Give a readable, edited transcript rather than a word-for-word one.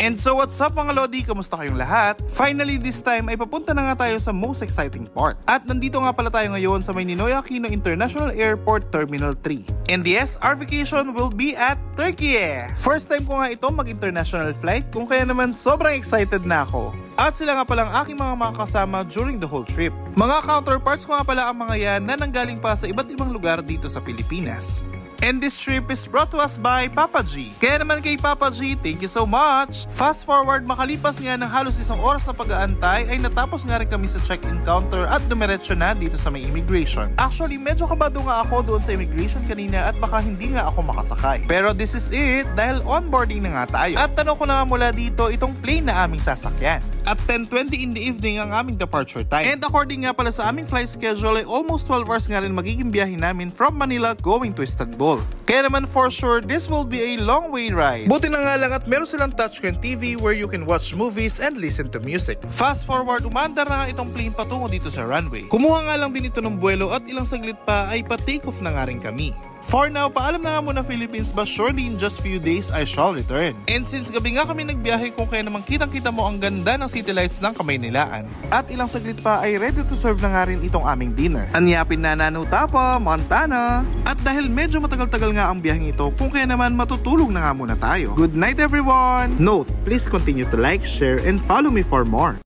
And so what's up mga Lodi? Kamusta kayong lahat? Finally this time ay papunta na nga tayo sa most exciting part. At nandito nga pala tayo ngayon sa may Ninoy Aquino International Airport Terminal 3. And yes, our vacation will be at Turkey. First time ko nga ito mag-international flight kung kaya naman sobrang excited na ako. At sila nga palang aking mga makakasama during the whole trip. Mga counterparts ko nga pala ang mga yan na nanggaling pa sa iba't ibang lugar dito sa Pilipinas. And this trip is brought to us by Papa G. Kaya naman kay Papa G, thank you so much! Fast forward, makalipas nga ng halos 1 oras na pag-aantay ay natapos nga rin kami sa check-in counter at dumiretso na dito sa may immigration. Actually, medyo kabado nga ako doon sa immigration kanina at baka hindi nga ako makasakay. Pero this is it dahil onboarding na nga tayo. At tanong ko na nga mula dito itong plane na aming sasakyan. At 10:20 in the evening ang aming departure time. And according nga pala sa aming flight schedule ay almost 12 hours nga rin magiging biyahe namin from Manila going to Istanbul. Kaya naman for sure, this will be a long way ride. Buti na nga lang at meron silang touchscreen TV where you can watch movies and listen to music. Fast forward, umandar na nga itong plane patungo dito sa runway. Kumuha nga lang din ito ng buwelo at ilang saglit pa ay pa-take off na nga rin kami. For now, paalam na nga muna Philippines but surely in just few days I shall return. And since gabi nga kami nagbiyahe kung kaya naman kitang-kita mo ang ganda ng city lights ng Kamaynilaan. At ilang saglit pa ay ready to serve na nga rin itong aming dinner. Anyapin na Nanu Tapa, Montana. At dahil medyo matagal-tagal nga ang biyaheng ito, kung kaya naman matutulog na nga muna tayo. Good night everyone! Note, please continue to like, share, and follow me for more.